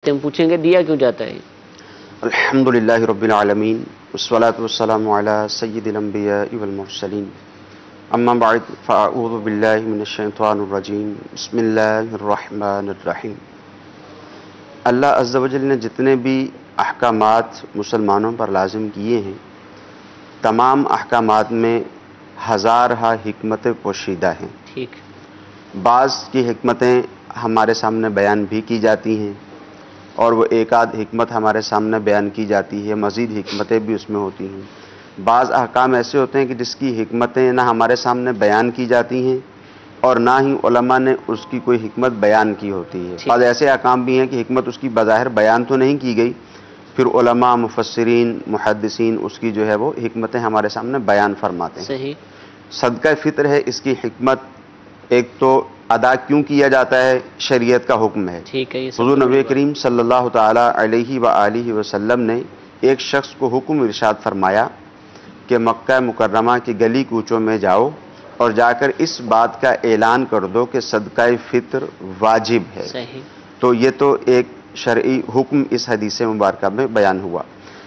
ہم پوچھیں گے دیا کیوں جاتا ہے؟ الحمدللہ رب العالمین والصلاة والسلام علی سید الانبیاء والمرسلین اما بعد فاعوذ باللہ من الشیطان الرجیم بسم اللہ الرحمن الرحیم۔ اللہ عز و جل نے جتنے بھی احکامات مسلمانوں پر لازم کیے ہیں، تمام احکامات میں ہزارہا حکمت پوشیدہ ہیں۔ ٹھیک، بعض کی حکمتیں ہمارے سامنے بیان بھی کی جاتی ہیں اور وہ ایک آدھ حکمت ہمارے سامنے بیان کی جاتی ہے، مزید حکمتیں بھی اس میں ہوتی ہیں۔ بعض احکام ایسے ہوتے ہیں کہ جس کی حکمتیں نہ ہمارے سامنے بیان کی جاتی ہیں اور نہ ہی علماء نے اس کی کوئی حکمت بیان کی ہوتی ہے۔ بعض ایسے احکام بھی ہیں کہ حکمت اس کی بظاہر بیان تو نہیں کی گئی، پھر علماء، مفسرین، محدثین اس کی جو ہے وہ حکمتیں ہمارے سامنے بیان فرماتے ہیں۔ صحیح۔ صدقہ فطر ہے، اس کی حکمت ایک تو ادا کیوں کیا جاتا ہے، شریعت کا حکم ہے۔ ٹھیک ہے، یہ حضور نبی کریم صلی اللہ تعالی علیہ وآلہ وسلم نے ایک شخص کو حکم ارشاد فرمایا کہ مکہ مکرمہ کی گلی کوچوں میں جاؤ اور جا کر اس بات کا اعلان کر دو کہ صدقہ فطر واجب ہے۔ صحیح۔ تو یہ تو ایک شرعی حکم اس حدیث مبارکہ میں بیان ہوا۔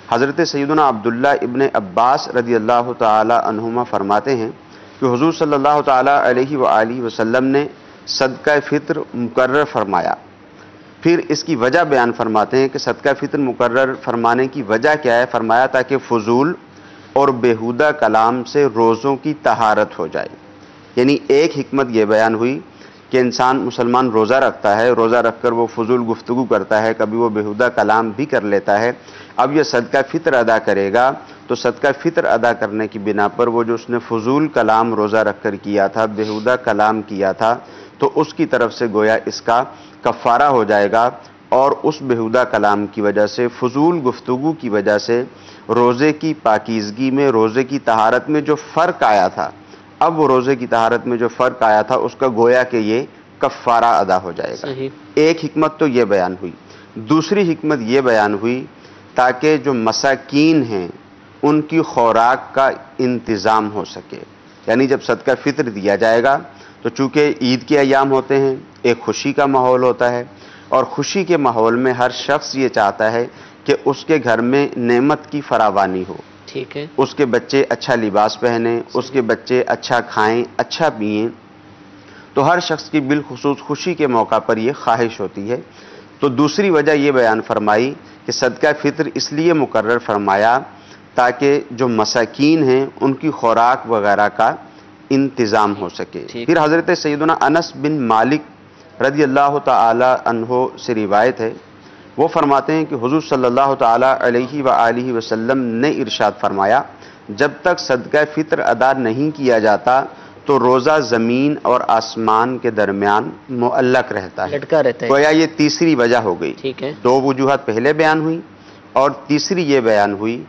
حضرت سیدنا عبداللہ ابن عباس رضی اللہ تعالی عنہما فرماتے ہیں کہ حضور صلی اللہ تعالی علیہ وآلہ وسلم نے صدقہ فطر مقرر فرمایا۔ پھر اس کی وجہ بیان فرماتے ہیں کہ صدقہ فطر مقرر فرمانے کی وجہ کیا ہے؟ فرمایا تاکہ فضول اور بیہودہ کلام سے روزوں کی طہارت ہو جائے۔ یعنی ایک حکمت یہ بیان ہوئی کہ انسان مسلمان روزہ رکھتا ہے، روزہ رکھ کر وہ فضول گفتگو کرتا ہے، کبھی وہ بیہودہ کلام بھی کر لیتا ہے۔ اب یہ صدقہ فطر ادا کرے گا تو صدقہ فطر ادا کرنے کی بنا پر وہ جو اس نے فضول کلام روزہ رکھ کر کیا تھا، بیہودہ کلام کیا تھا، تو اس کی طرف سے گویا اس کا کفارہ ہو جائے گا، اور اس بیہودہ کلام کی وجہ سے، فضول گفتگو کی وجہ سے روزے کی پاکیزگی میں، روزے کی طہارت میں جو فرق آیا تھا، اب وہ روزے کی طہارت میں جو فرق آیا تھا اس کا گویا کہ یہ کفارہ ادا ہو جائے گا۔ صحیح۔ ایک حکمت تو یہ بیان ہوئی۔ دوسری حکمت یہ بیان ہوئی تاکہ جو مساکین ہیں ان کی خوراک کا انتظام ہو سکے۔ یعنی جب صدقہ فطر دیا جائے گا تو چونکہ عید کے ایام ہوتے ہیں، ایک خوشی کا ماحول ہوتا ہے، اور خوشی کے ماحول میں ہر شخص یہ چاہتا ہے کہ اس کے گھر میں نعمت کی فراوانی ہو، ٹھیک ہے، اس کے بچے اچھا لباس پہنیں، اس کے بچے اچھا کھائیں، اچھا پئیں، تو ہر شخص کی بالخصوص خوشی کے موقع پر یہ خواہش ہوتی ہے۔ تو دوسری وجہ یہ بیان فرمائی کہ صدقہ فطر اس لیے مقرر فرمایا تاکہ جو مساکین ہیں ان کی خوراک وغیرہ کا انتظام ہو سکے۔ پھر حضرت سیدنا انس بن مالک رضی اللہ تعالی عنہ سے روایت ہے، وہ فرماتے ہیں کہ حضور صلی اللہ تعالی علیہ وآلہ وسلم نے ارشاد فرمایا، جب تک صدقہ فطر ادا نہیں کیا جاتا تو روزہ زمین اور آسمان کے درمیان معلق رہتا ہے، لٹکا رہتا ہے۔ گویا یہ تیسری وجہ ہو گئی۔ ٹھیک ہے، دو وجوہات پہلے بیان ہوئی اور تیسری یہ بیان ہوئی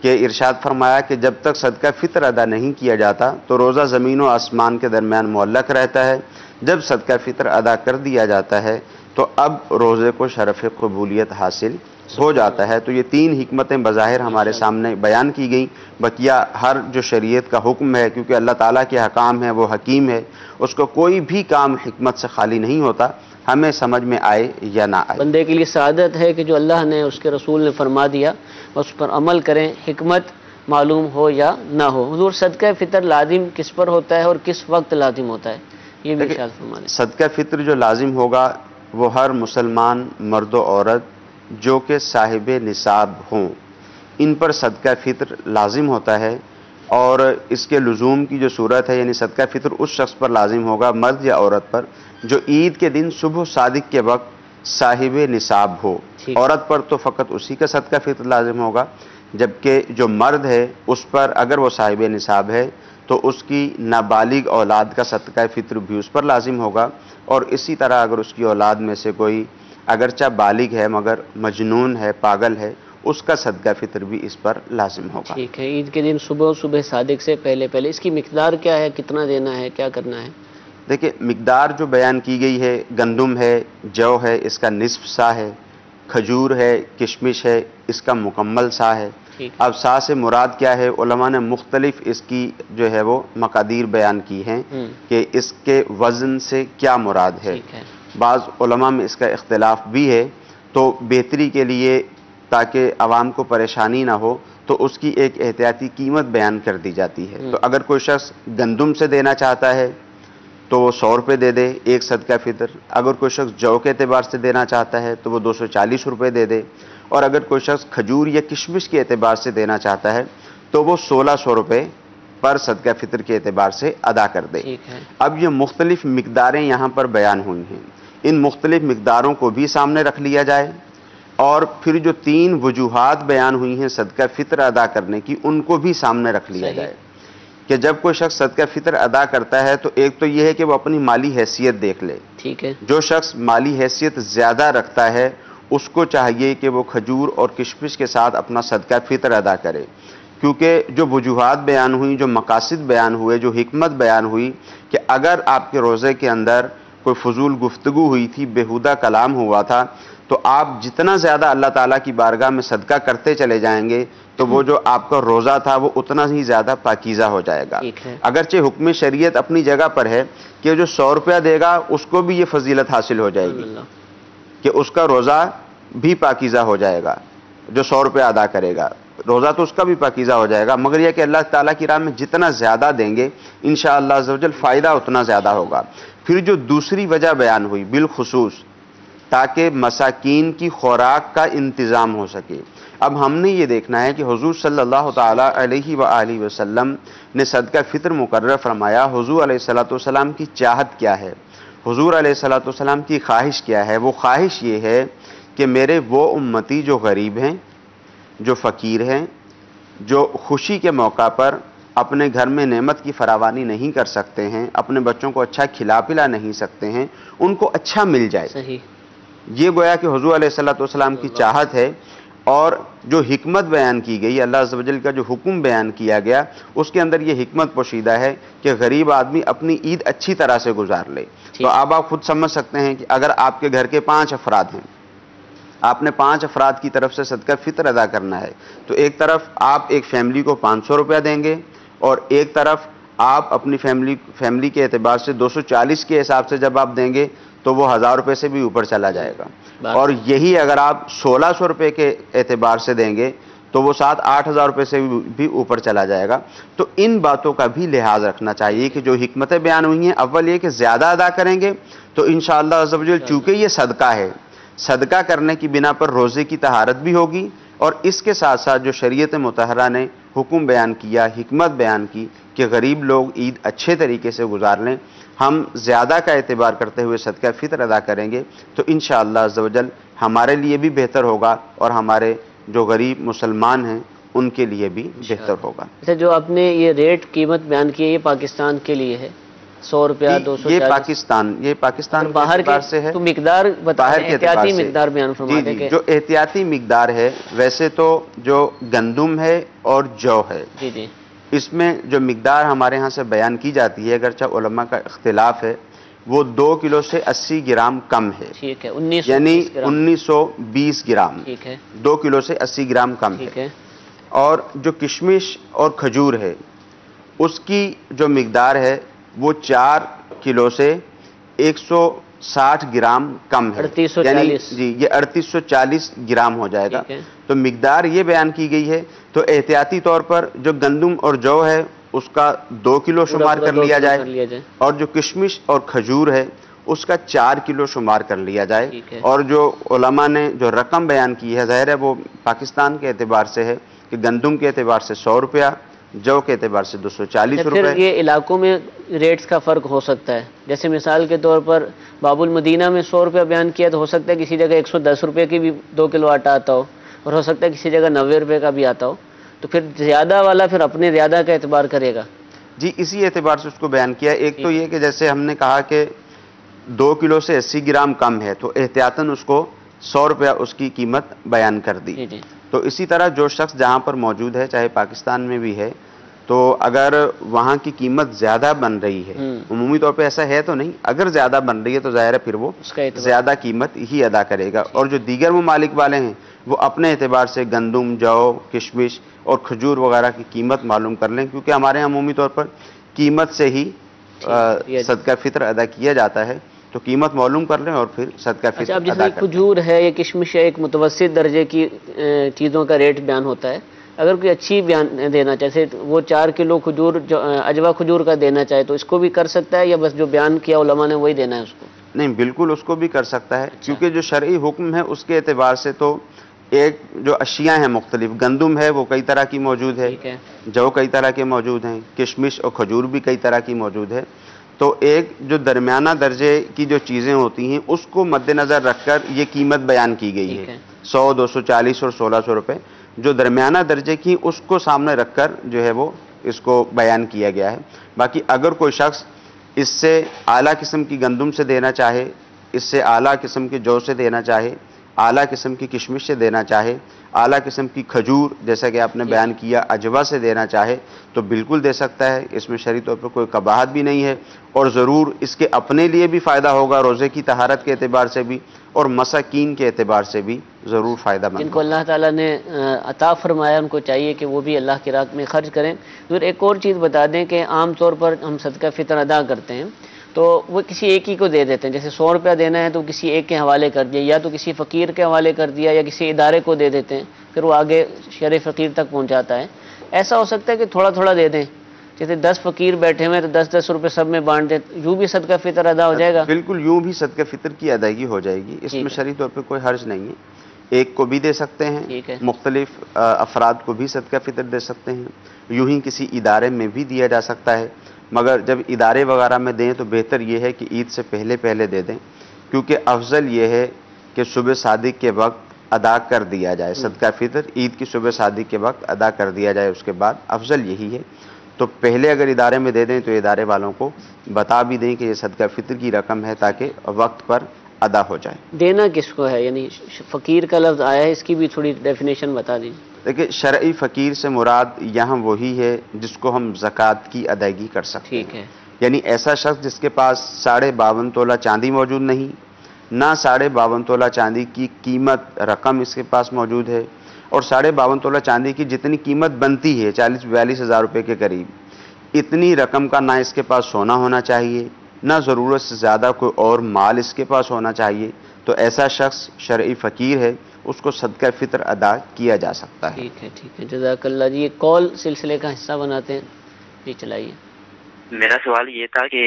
کہ ارشاد فرمایا کہ جب تک صدقہ فطر ادا نہیں کیا جاتا تو روزہ زمین و آسمان کے درمیان معلق رہتا ہے، جب صدقہ فطر ادا کر دیا جاتا ہے تو اب روزے کو شرف قبولیت حاصل ہو جاتا ہے۔ تو یہ تین حکمتیں بظاہر ہمارے سامنے بیان کی گئیں۔ بقیہ ہر جو شریعت کا حکم ہے، کیونکہ اللہ تعالیٰ کے حکام ہے، وہ حکیم ہے، اس کو کوئی بھی کام حکمت سے خالی نہیں ہوتا، ہمیں سمجھ میں آئے یا نہ آئے۔ بندے کے لیے سعادت ہے کہ جو اللہ نے، اس کے رسول نے فرما دیا اس پر عمل کریں، حکمت معلوم ہو یا نہ ہو۔ حضور صدقہ فطر لازم کس پر ہوتا ہے اور کس وقت لازم ہوتا ہے، یہ بھی ارشاد فرما دیں۔ صدقہ فطر جو لازم ہوگا وہ ہر مسلمان مرد و عورت جو کہ صاحب نصاب ہوں، ان پر صدقہ فطر لازم ہوتا ہے، اور اس کے لزوم کی جو صورت ہے، یعنی صدقہ فطر اس شخص پر لازم ہوگا، مرد یا عورت پر، جو عید کے دن صبح صادق کے وقت صاحب نصاب ہو۔ عورت پر تو فقط اسی کا صدقہ فطر لازم ہوگا، جبکہ جو مرد ہے اس پر اگر وہ صاحب نصاب ہے تو اس کی نابالغ اولاد کا صدقہ فطر بھی اس پر لازم ہوگا، اور اسی طرح اگر اس کی اولاد میں سے کوئی اگرچہ بالغ ہے مگر مجنون ہے، پاگل ہے، اس کا صدقہ فطر بھی اس پر لازم ہوگا۔ ٹھیک ہے، عید کے دن صبح صادق سے پہلے اس کی مقدار کیا ہے، کتنا دینا ہے، کیا کرنا ہے؟ دیکھیں، مقدار جو بیان کی گئی ہے، گندم ہے، جو ہے، اس کا نصف سا ہے، کھجور ہے، کشمش ہے، اس کا مکمل سا ہے۔ اب سا سے مراد کیا ہے؟ علماء نے مختلف اس کی جو ہے وہ مقادیر بیان کی ہیں کہ اس کے وزن سے کیا مراد ہے۔ بعض علماء میں اس کا اختلاف بھی ہے، تو بہتری کے لیے تاکہ عوام کو پریشانی نہ ہو تو اس کی ایک احتیاطی قیمت بیان کر دی جاتی ہے۔ تو اگر کوئی شخص گندم سے دینا چاہتا ہے تو وہ 100 روپے دے دے ایک صدقہ فطر، اگر کوئی شخص جو کے اعتبار سے دینا چاہتا ہے تو وہ 240 روپے دے دے، اور اگر کوئی شخص کھجور یا کشمش کے اعتبار سے دینا چاہتا ہے تو وہ 1600 روپے پر صدقہ فطر کے اعتبار سے ادا کر دے۔ اب یہ مختلف مقداریں یہاں پر بیان ہوئی ہیں، ان مختلف مقداروں کو بھی سامنے رکھ لیا جائے، اور پھر جو 3 وجوہات بیان ہوئی ہیں صدقہ فطر ادا کرنے کی ان کو بھی سامنے رکھ لیا جائے کہ جب کوئی شخص صدقہ فطر ادا کرتا ہے تو ایک تو یہ ہے کہ وہ اپنی مالی حیثیت دیکھ لے۔ ٹھیک ہے، جو شخص مالی حیثیت زیادہ رکھتا ہے اس کو چاہیے کہ وہ کھجور اور کشمش کے ساتھ اپنا صدقہ فطر ادا کرے، کیونکہ جو وجوہات بیان ہوئی، جو مقاصد بیان ہوئے، جو حکمت بیان ہوئی کہ اگر آپ کے روزے کے اندر کوئی فضول گفتگو ہوئی تھی، بیہودہ کلام ہوا تھا، تو آپ جتنا زیادہ اللہ تعالیٰ کی بارگاہ میں صدقہ کرتے چلے جائیں گے تو وہ جو آپ کا روزہ تھا وہ اتنا ہی زیادہ پاکیزہ ہو جائے گا۔ اگرچہ حکم شریعت اپنی جگہ پر ہے کہ جو 100 روپیہ دے گا اس کو بھی یہ فضیلت حاصل ہو جائے گی کہ اس کا روزہ بھی پاکیزہ ہو جائے گا، جو 100 روپیہ ادا کرے گا روزہ تو اس کا بھی پاکیزہ ہو جائے گا، مگر یہ کہ اللہ تعالیٰ کی راہ میں جتنا زیادہ دیں گے انشاءاللہ عز و جل فائدہ اتنا زیادہ ہوگا۔ پھر جو دوسری وجہ بیان ہوئی بالخصوص تاکہ مساکین کی خوراک کا انتظام ہو سکے، اب ہم نے یہ دیکھنا ہے کہ حضور صلی اللہ تعالیٰ علیہ وآلہ وسلم نے صدقہ فطر مقرر فرمایا۔ حضور علیہ الصلوۃ والسلام کی چاہت کیا ہے، حضور علیہ الصلوۃ والسلام کی خواہش کیا ہے؟ وہ خواہش یہ ہے کہ میرے وہ امتی جو غریب ہیں، جو فقیر ہیں، جو خوشی کے موقع پر اپنے گھر میں نعمت کی فراوانی نہیں کر سکتے ہیں، اپنے بچوں کو اچھا کھلا پلا نہیں سکتے ہیں، ان کو اچھا مل جائے۔ صحیح، یہ گویا کہ حضور علیہ الصلوۃ والسلام کی چاہت ہے، اور جو حکمت بیان کی گئی، اللہ عز و جل کا جو حکم بیان کیا گیا اس کے اندر یہ حکمت پوشیدہ ہے کہ غریب آدمی اپنی عید اچھی طرح سے گزار لے۔ تو اب آپ خود سمجھ سکتے ہیں کہ اگر آپ کے گھر کے 5 افراد ہیں، آپ نے 5 افراد کی طرف سے صدقہ فطر ادا کرنا ہے، تو ایک طرف آپ ایک فیملی کو 500 روپیہ دیں گے، اور ایک طرف آپ اپنی فیملی کے اعتبار سے 240 کے حساب سے جب آپ دیں گے تو وہ 1000 روپے سے بھی اوپر چلا جائے گا، اور یہی اگر آپ 1600 روپے کے اعتبار سے دیں گے تو وہ 7-8 ہزار روپے سے بھی اوپر چلا جائے گا۔ تو ان باتوں کا بھی لحاظ رکھنا چاہیے کہ جو حکمتیں بیان ہوئی ہیں، اول یہ کہ زیادہ ادا کریں گے تو انشاءاللہ عز و جل چونکہ یہ صدقہ ہے، صدقہ کرنے کی بنا پر روزے کی طہارت بھی ہوگی، اور اس کے ساتھ ساتھ جو شریعت مطہرہ نے حکم بیان کیا، حکمت بیان کی کہ غریب لوگ عید اچھے طریقے سے گزار لیں، ہم زیادہ کا اعتبار کرتے ہوئے صدقہ فطر ادا کریں گے تو انشاءاللہ عز و جل ہمارے لیے بھی بہتر ہوگا، اور ہمارے جو غریب مسلمان ہیں ان کے لیے بھی بہتر ہوگا۔ اچھا، جو آپ نے یہ ریٹ قیمت بیان کی ہے یہ پاکستان کے لیے ہے، 100 روپیہ 240؟ یہ پاکستان باہر کے سے ہے، تو مقدار باہر کے احتیاطی مقدار بیان فرما دیں کہ جو احتیاطی مقدار ہے، ویسے تو جو گندم ہے اور جو ہے، جی اس میں جو مقدار ہمارے ہاں سے بیان کی جاتی ہے، اگرچہ علماء کا اختلاف ہے، وہ 2 کلو سے 80 گرام کم ہے، ٹھیک ہے، یعنی 1920 گرام، ٹھیک ہے، 2 کلو سے 80 گرام کم ہے۔ اور جو کشمش اور کھجور ہے اس کی جو مقدار ہے وہ 4 کلو سے 160 گرام کم ہے، 3840، جی یہ 3840 گرام ہو جائے گا۔ تو مقدار یہ بیان کی گئی ہے، تو احتیاطی طور پر جو گندم اور جو ہے اس کا 2 کلو شمار کر لیا جائے، اور جو کشمش اور کھجور ہے اس کا 4 کلو شمار کر لیا جائے۔ اور جو علماء نے جو رقم بیان کی ہے ظاہر ہے وہ پاکستان کے اعتبار سے ہے کہ گندم کے اعتبار سے 100 روپیہ، جو کے اعتبار سے 240 روپے۔ پھر یہ علاقوں میں ریٹس کا فرق ہو سکتا ہے، جیسے مثال کے طور پر باب المدینہ میں 100 روپیہ بیان کیا تو ہو سکتا ہے کسی جگہ 110 روپے کی بھی 2 کلو آٹا آتا ہو، اور ہو سکتا ہے کسی جگہ 90 روپے کا بھی آتا ہو، تو پھر زیادہ والا پھر اپنے زیادہ کا اعتبار کرے گا۔ جی اسی اعتبار سے اس کو بیان کیا۔ ایک تو یہ کہ جیسے ہم نے کہا کہ 2 کلو سے 80 گرام کم ہے تو احتیاطاً اس کو 100 روپیہ اس کی قیمت بیان کر دی۔ تو اسی طرح جو شخص جہاں پر موجود ہے، چاہے پاکستان میں بھی ہے، تو اگر وہاں کی قیمت زیادہ بن رہی ہے، عمومی طور پہ ایسا ہے تو نہیں، اگر زیادہ بن رہی ہے تو ظاہر ہے پھر وہ زیادہ قیمت ہی ادا کرے گا۔ اور جو دیگر ممالک والے ہیں وہ اپنے اعتبار سے گندم، جو، کشمش اور کھجور وغیرہ کی قیمت معلوم کر لیں، کیونکہ ہمارے یہاں عمومی طور پر قیمت سے ہی صدقہ فطر ادا کیا جاتا ہے۔ تو قیمت معلوم کر لیں اور پھر صدقہ اچھا، فطر اب ادا جیسے کر لیں۔ کھجور ہے یا کشمش ہے، ایک متوسط درجے کی چیزوں کا ریٹ بیان ہوتا ہے، اگر کوئی اچھی بیان دینا چاہے، وہ 4 کلو کھجور جو اجوا کھجور کا دینا چاہے تو اس کو بھی کر سکتا ہے، یا بس جو بیان کیا علماء نے وہی دینا ہے اس کو؟ نہیں، بالکل اس کو بھی کر سکتا ہے، اچھا، کیونکہ جو شرعی حکم ہے اس کے اعتبار سے تو ایک جو اشیاء ہیں مختلف، گندم ہے وہ کئی طرح کی موجود ہے، ٹھیک ہے، جو کئی طرح کے موجود ہیں، کشمش اور کھجور بھی کئی طرح کی موجود ہے، تو ایک جو درمیانہ درجے کی جو چیزیں ہوتی ہیں اس کو مد نظر رکھ کر یہ قیمت بیان کی گئی ہے، ٹھیک ہے، 100، 240 اور 1600 روپے جو درمیانہ درجے کی، اس کو سامنے رکھ کر جو ہے وہ اس کو بیان کیا گیا ہے۔ باقی اگر کوئی شخص اس سے اعلیٰ قسم کی گندم سے دینا چاہے، اس سے اعلیٰ قسم کے جو سے دینا چاہے، اعلیٰ قسم کی کشمش سے دینا چاہے، اعلیٰ قسم کی کھجور جیسا کہ آپ نے بیان کیا اجوا سے دینا چاہے تو بالکل دے سکتا ہے، اس میں شرعی طور پر کوئی قباحت بھی نہیں ہے، اور ضرور اس کے اپنے لیے بھی فائدہ ہوگا، روزے کی طہارت کے اعتبار سے بھی اور مساکین کے اعتبار سے بھی ضرور فائدہ مند جن کو اللہ تعالیٰ نے عطا فرمایا ان کو چاہیے کہ وہ بھی اللہ کی راہ میں خرچ کریں۔ پھر ایک اور چیز بتا دیں کہ عام طور پر ہم صدقہ فطر ادا کرتے ہیں تو وہ کسی ایک ہی کو دے دیتے ہیں، جیسے 100 روپیہ دینا ہے تو کسی ایک کے حوالے کر دیا، یا تو کسی فقیر کے حوالے کر دیا، یا کسی ادارے کو دے دیتے ہیں، پھر وہ آگے شرع فقیر تک پہنچاتا ہے۔ ایسا ہو سکتا ہے کہ تھوڑا تھوڑا دے دیں، جیسے 10 فقیر بیٹھے ہوئے تو 10-10 روپے سب میں بانٹ دیں، یوں بھی صدقہ فطر ادا ہو جائے گا؟ بالکل یوں بھی صدقہ فطر کی ادائیگی ہو جائے گی، اس میں شرعی طور پہ کوئی حرج نہیں ہے، ایک کو بھی دے سکتے ہیں، ٹھیک ہے، مختلف افراد کو بھی صدقہ فطر دے سکتے ہیں، یوں ہی کسی ادارے میں بھی دیا جا سکتا ہے، مگر جب ادارے وغیرہ میں دیں تو بہتر یہ ہے کہ عید سے پہلے دے دیں، کیونکہ افضل یہ ہے کہ صبح صادق کے وقت ادا کر دیا جائے صدقہ فطر، عید کی صبح صادق کے وقت ادا کر دیا جائے، اس کے بعد افضل یہی ہے۔ تو پہلے اگر ادارے میں دے دیں تو ادارے والوں کو بتا بھی دیں کہ یہ صدقہ فطر کی رقم ہے تاکہ وقت پر ادا ہو جائے۔ دینا کس کو ہے؟ یعنی فقیر کا لفظ آیا ہے، اس کی بھی تھوڑی ڈیفینیشن بتا دیجیے۔ دیکھیں، شرعی فقیر سے مراد یہاں وہی ہے جس کو ہم زکوٰۃ کی ادائیگی کر سکتے ٹھیک ہیں، ہے، یعنی ایسا شخص جس کے پاس 52.5 تولہ چاندی موجود نہیں، نہ 52.5 تولہ چاندی کی قیمت رقم اس کے پاس موجود ہے، اور 52.5 تولہ چاندی کی جتنی قیمت بنتی ہے 40-42 ہزار روپے کے قریب، اتنی رقم کا نہ اس کے پاس سونا ہونا چاہیے، نہ ضرورت سے زیادہ کوئی اور مال اس کے پاس ہونا چاہیے، تو ایسا شخص شرعی فقیر ہے، اس کو صدقہ فطر ادا کیا جا سکتا ہے۔ ٹھیک ہے، جزاک اللہ جی۔ یہ کال سلسلے کا حصہ بناتے ہیں، جی چلائیے۔ میرا سوال یہ تھا کہ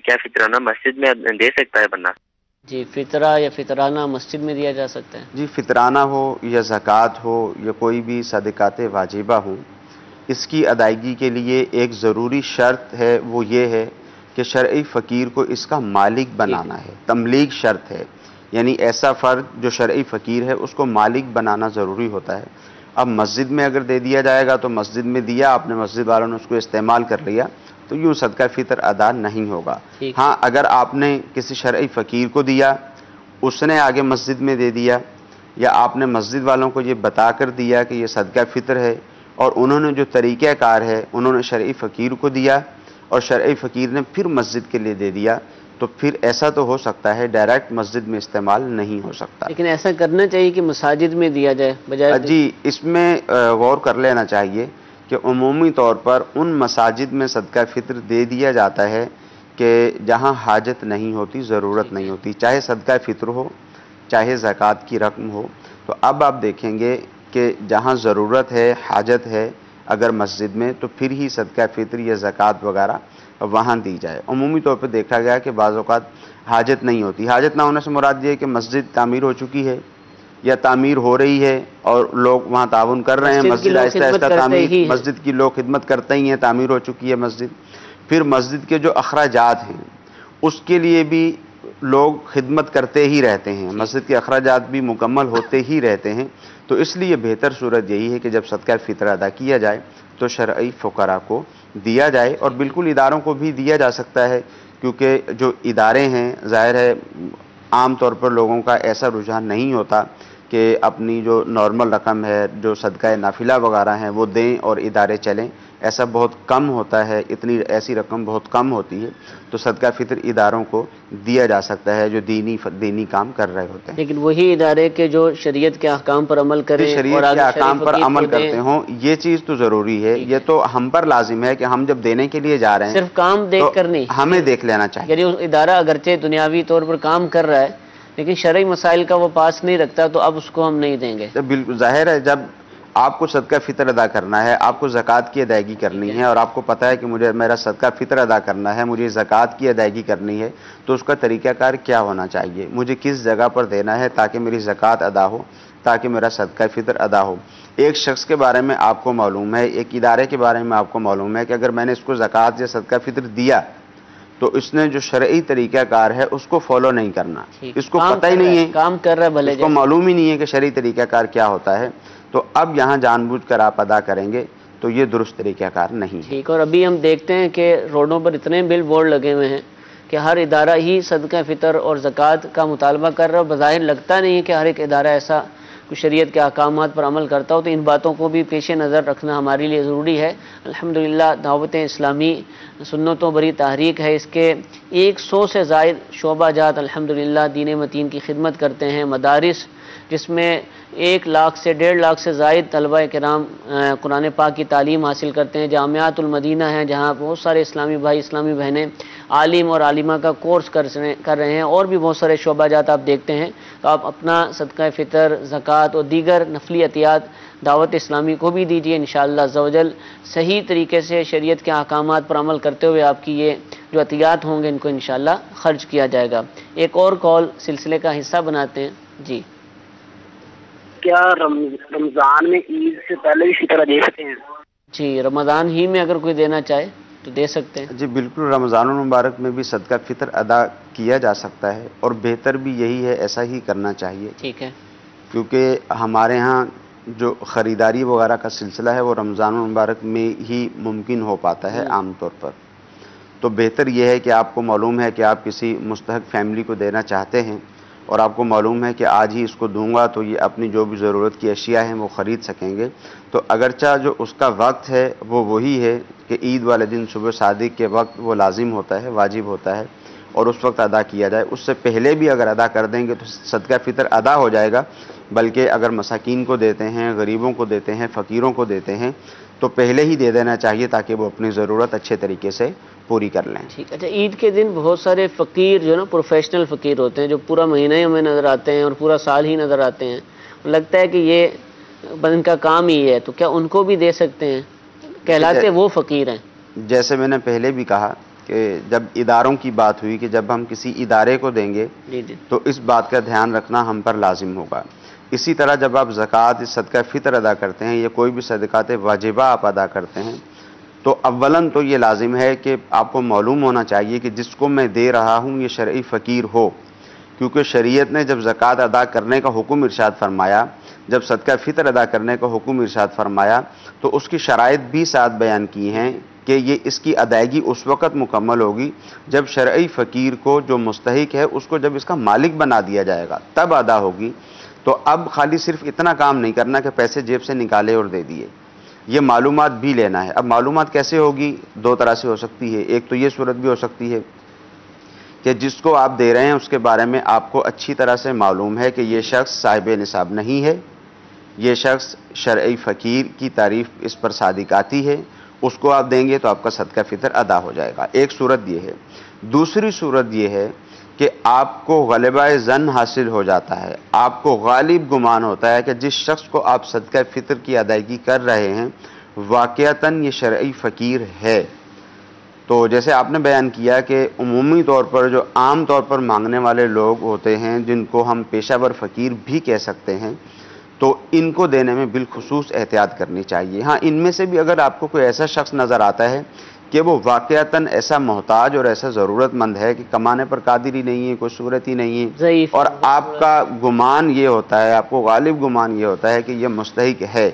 کیا فطرانہ مسجد میں دے سکتا ہے بندہ؟ جی، فطرہ یا فطرانہ مسجد میں دیا جا سکتا ہے؟ جی، فطرانہ ہو یا زکوٰۃ ہو یا کوئی بھی صدقات واجبہ ہوں، اس کی ادائیگی کے لیے ایک ضروری شرط ہے، وہ یہ ہے کہ شرعی فقیر کو اس کا مالک بنانا ہے، تملیک شرط ہے، یعنی ایسا فرد جو شرعی فقیر ہے اس کو مالک بنانا ضروری ہوتا ہے۔ اب مسجد میں اگر دے دیا جائے گا تو مسجد میں دیا، آپ نے مسجد والوں نے اس کو استعمال کر لیا تو یوں صدقہ فطر ادا نہیں ہوگا۔ ہاں، اگر آپ نے کسی شرعی فقیر کو دیا، اس نے آگے مسجد میں دے دیا، یا آپ نے مسجد والوں کو یہ بتا کر دیا کہ یہ صدقہ فطر ہے، اور انہوں نے جو طریقہ کار ہے انہوں نے شرعی فقیر کو دیا اور شرعی فقیر نے پھر مسجد کے لیے دے دیا، تو پھر ایسا تو ہو سکتا ہے، ڈائریکٹ مسجد میں استعمال نہیں ہو سکتا۔ لیکن ایسا کرنا چاہیے کہ مساجد میں دیا جائے بجائے؟ جی، اس میں غور کر لینا چاہیے کہ عمومی طور پر ان مساجد میں صدقہ فطر دے دیا جاتا ہے کہ جہاں حاجت نہیں ہوتی، ضرورت نہیں ہوتی، چاہے صدقہ فطر ہو چاہے زکوٰۃ کی رقم ہو۔ تو اب آپ دیکھیں گے کہ جہاں ضرورت ہے، حاجت ہے اگر مسجد میں، تو پھر ہی صدقہ فطر یا زکوٰۃ وغیرہ وہاں دی جائے۔ عمومی طور پہ دیکھا گیا کہ بعض اوقات حاجت نہیں ہوتی، حاجت نہ ہونے سے مراد یہ ہے کہ مسجد تعمیر ہو چکی ہے یا تعمیر ہو رہی ہے اور لوگ وہاں تعاون کر رہے ہیں، مسجد آہستہ آہستہ تعمیر، مسجد کی لوگ خدمت کرتے ہی ہیں، تعمیر ہو چکی ہے مسجد، پھر مسجد کے جو اخراجات ہیں اس کے لیے بھی لوگ خدمت کرتے ہی رہتے ہیں، مسجد کے اخراجات بھی مکمل ہوتے ہی رہتے ہیں، تو اس لیے بہتر صورت یہی ہے کہ جب صدقہ فطر ادا کیا جائے تو شرعی فقراء کو دیا جائے، اور بالکل اداروں کو بھی دیا جا سکتا ہے، کیونکہ جو ادارے ہیں ظاہر ہے عام طور پر لوگوں کا ایسا رجحان نہیں ہوتا کہ اپنی جو نارمل رقم ہے، جو صدقہ نافلہ وغیرہ ہیں وہ دیں اور ادارے چلیں، ایسا بہت کم ہوتا ہے، ایسی رقم بہت کم ہوتی ہے، تو صدقہ فطر اداروں کو دیا جا سکتا ہے جو دینی کام کر رہے ہوتے ہیں، لیکن وہی ادارے کے جو شریعت کے احکام پر عمل کریں اور شریعت کے آگے احکام پر فقیر عمل کو دیں۔ کرتے ہوں، یہ چیز تو ضروری ہے، یہ تو ہم پر لازم ہے کہ ہم جب دینے کے لیے جا رہے ہیں صرف کام دیکھ تو کر نہیں، ہمیں دیکھ لینا چاہیے، یعنی اس ادارہ اگرچہ دنیاوی طور پر کام کر رہا ہے لیکن شرعی مسائل کا وہ پاس نہیں رکھتا تو اب اس کو ہم نہیں دیں گے۔ بالکل ظاہر ہے، جب آپ کو صدقہ فطر ادا کرنا ہے، آپ کو زکوٰۃ کی ادائیگی کرنی ہے، اور آپ کو پتہ ہے کہ مجھے میرا صدقہ فطر ادا کرنا ہے، مجھے زکوٰۃ کی ادائیگی کرنی ہے، تو اس کا طریقہ کار کیا ہونا چاہیے، مجھے کس جگہ پر دینا ہے تاکہ میری زکوٰۃ ادا ہو، تاکہ میرا صدقہ فطر ادا ہو۔ ایک شخص کے بارے میں آپ کو معلوم ہے، ایک ادارے کے بارے میں آپ کو معلوم ہے کہ اگر میں نے اس کو زکوٰۃ یا صدقہ فطر دیا تو اس نے جو شرعی طریقہ کار ہے اس کو فالو نہیں کرنا، اس کو پتہ ہی نہیں ہے، کام کر رہا ہے بھلے اس کو معلوم ہی نہیں ہے کہ شرعی طریقہ کار کیا ہوتا ہے، تو اب یہاں جان بوجھ کر آپ ادا کریں گے تو یہ درست طریقہ کار نہیں ہے۔ ٹھیک، اور ابھی ہم دیکھتے ہیں کہ روڈوں پر اتنے بل بورڈ لگے ہوئے ہیں کہ ہر ادارہ ہی صدقہ فطر اور زکوٰۃ کا مطالبہ کر رہا ہے، اور بظاہر لگتا نہیں ہے کہ ہر ایک ادارہ ایسا کچھ شریعت کے احکامات پر عمل کرتا ہو، تو ان باتوں کو بھی پیش نظر رکھنا ہمارے لیے ضروری ہے۔ الحمدللہ دعوت اسلامی سنتوں بری تحریک ہے، اس کے 100 سے زائد شعبہ جات الحمدللہ دین متین کی خدمت کرتے ہیں، مدارس جس میں 1 لاکھ سے 1.5 لاکھ سے زائد طلبہ کرام قرآن پاک کی تعلیم حاصل کرتے ہیں، جامعات المدینہ ہیں جہاں بہت سارے اسلامی بھائی اسلامی بہنیں عالم اور عالمہ کا کورس کر رہے ہیں، اور بھی بہت سارے شعبہ جات آپ دیکھتے ہیں، تو آپ اپنا صدقہ فطر، زکوٰۃ اور دیگر نفلی عطیات دعوت اسلامی کو بھی دیجیے، انشاءاللہ عزوجل صحیح طریقے سے شریعت کے احکامات پر عمل کرتے ہوئے آپ کی یہ جو عطیات ہوں گے ان کو انشاءاللہ خرچ کیا جائے گا۔ ایک اور کال سلسلے کا حصہ بناتے ہیں۔ جی، کیا رمضان میں عید سے پہلے بھی فطر دے سکتے ہیں؟ جی، رمضان ہی میں اگر کوئی دینا چاہے تو دے سکتے ہیں۔ جی بالکل، رمضان المبارک میں بھی صدقہ فطر ادا کیا جا سکتا ہے، اور بہتر بھی یہی ہے، ایسا ہی کرنا چاہیے، ٹھیک ہے، کیونکہ ہمارے ہاں جو خریداری وغیرہ کا سلسلہ ہے وہ رمضان المبارک میں ہی ممکن ہو پاتا ہے عام طور پر، تو بہتر یہ ہے کہ آپ کو معلوم ہے کہ آپ کسی مستحق فیملی کو دینا چاہتے ہیں، اور آپ کو معلوم ہے کہ آج ہی اس کو دوں گا تو یہ اپنی جو بھی ضرورت کی اشیاء ہیں وہ خرید سکیں گے، تو اگرچہ جو اس کا وقت ہے وہ وہی ہے کہ عید والے دن صبح صادق کے وقت وہ لازم ہوتا ہے، واجب ہوتا ہے، اور اس وقت ادا کیا جائے، اس سے پہلے بھی اگر ادا کر دیں گے تو صدقہ فطر ادا ہو جائے گا، بلکہ اگر مساکین کو دیتے ہیں، غریبوں کو دیتے ہیں، فقیروں کو دیتے ہیں تو پہلے ہی دے دینا چاہیے تاکہ وہ اپنی ضرورت اچھے طریقے سے پوری کر لیں۔ ٹھیک۔ اچھا، عید کے دن بہت سارے فقیر جو ہے نا پروفیشنل فقیر ہوتے ہیں جو پورا مہینہ ہی ہمیں نظر آتے ہیں اور پورا سال ہی نظر آتے ہیں، لگتا ہے کہ یہ ان کا کام ہی ہے، تو کیا ان کو بھی دے سکتے ہیں؟ کہلاتے وہ فقیر ہیں؟ جیسے میں نے پہلے بھی کہا کہ جب اداروں کی بات ہوئی کہ جب ہم کسی ادارے کو دیں گے جی جی، تو اس بات کا دھیان رکھنا ہم پر لازم ہوگا۔ اسی طرح جب آپ زکوٰۃ، صدقہ فطر ادا کرتے ہیں یا کوئی بھی صدقات واجبہ آپ ادا کرتے ہیں تو اولاً تو یہ لازم ہے کہ آپ کو معلوم ہونا چاہیے کہ جس کو میں دے رہا ہوں یہ شرعی فقیر ہو، کیونکہ شریعت نے جب زکوٰۃ ادا کرنے کا حکم ارشاد فرمایا، جب صدقہ فطر ادا کرنے کا حکم ارشاد فرمایا تو اس کی شرائط بھی ساتھ بیان کی ہیں کہ یہ اس کی ادائیگی اس وقت مکمل ہوگی جب شرعی فقیر کو جو مستحق ہے اس کو جب اس کا مالک بنا دیا جائے گا تب ادا ہوگی۔ تو اب خالی صرف اتنا کام نہیں کرنا کہ پیسے جیب سے نکالے اور دے دیے، یہ معلومات بھی لینا ہے۔ اب معلومات کیسے ہوگی؟ 2 طرح سے ہو سکتی ہے، ایک تو یہ صورت بھی ہو سکتی ہے کہ جس کو آپ دے رہے ہیں اس کے بارے میں آپ کو اچھی طرح سے معلوم ہے کہ یہ شخص صاحب نصاب نہیں ہے، یہ شخص شرعی فقیر کی تعریف اس پر صادق آتی ہے، اس کو آپ دیں گے تو آپ کا صدقہ فطر ادا ہو جائے گا۔ ایک صورت یہ ہے۔ دوسری صورت یہ ہے کہ آپ کو غلبہ ظن حاصل ہو جاتا ہے، آپ کو غالب گمان ہوتا ہے کہ جس شخص کو آپ صدقہ فطر کی ادائیگی کر رہے ہیں واقعتاً یہ شرعی فقیر ہے، تو جیسے آپ نے بیان کیا کہ عمومی طور پر جو عام طور پر مانگنے والے لوگ ہوتے ہیں جن کو ہم پیشہ ور فقیر بھی کہہ سکتے ہیں، تو ان کو دینے میں بالخصوص احتیاط کرنی چاہیے۔ ہاں، ان میں سے بھی اگر آپ کو کوئی ایسا شخص نظر آتا ہے کہ وہ واقعتاً ایسا محتاج اور ایسا ضرورت مند ہے کہ کمانے پر قادر ہی نہیں ہے، کوئی صورت ہی نہیں ہے، ضعیف، اور آپ کا گمان یہ ہوتا ہے، آپ کو غالب گمان یہ ہوتا ہے کہ یہ مستحق ہے،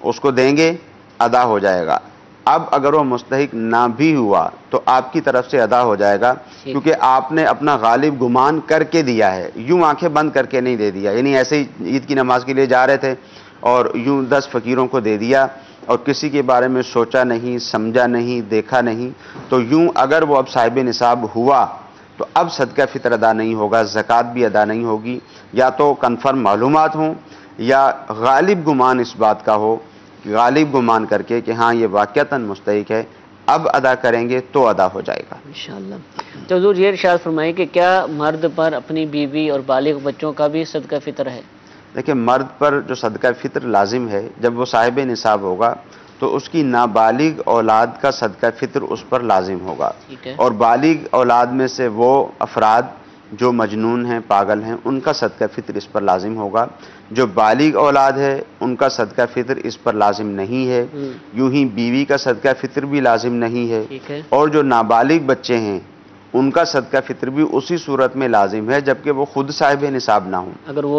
اس کو دیں گے ادا ہو جائے گا، اب اگر وہ مستحق نہ بھی ہوا تو آپ کی طرف سے ادا ہو جائے گا، کیونکہ آپ نے اپنا غالب گمان کر کے دیا ہے، یوں آنکھیں بند کر کے نہیں دے دیا، یعنی ایسے ہی عید کی نماز کے لیے جا رہے تھے اور یوں 10 فقیروں کو دے دیا اور کسی کے بارے میں سوچا نہیں، سمجھا نہیں، دیکھا نہیں، تو یوں اگر وہ اب صاحب نصاب ہوا تو اب صدقہ فطر ادا نہیں ہوگا، زکوٰۃ بھی ادا نہیں ہوگی، یا تو کنفرم معلومات ہوں یا غالب گمان اس بات کا ہو، غالب گمان کر کے کہ ہاں یہ واقعتاً مستحق ہے، اب ادا کریں گے تو ادا ہو جائے گا انشاءاللہ۔ تو حضور یہ ارشاد فرمائیں کہ کیا مرد پر اپنی بیوی اور بالغ بچوں کا بھی صدقہ فطر ہے؟ دیکھیں، مرد پر جو صدقہ فطر لازم ہے جب وہ صاحب نصاب ہوگا تو اس کی نابالغ اولاد کا صدقہ فطر اس پر لازم ہوگا، ٹھیک ہے، اور بالغ اولاد میں سے وہ افراد جو مجنون ہیں، پاگل ہیں، ان کا صدقہ فطر اس پر لازم ہوگا۔ جو بالغ اولاد ہے ان کا صدقہ فطر اس پر لازم نہیں ہے، یوں ہی بیوی کا صدقہ فطر بھی لازم نہیں ہے، ٹھیک ہے، اور جو نابالغ بچے ہیں ان کا صدقہ فطر بھی اسی صورت میں لازم ہے جبکہ وہ خود صاحب نصاب نہ ہوں۔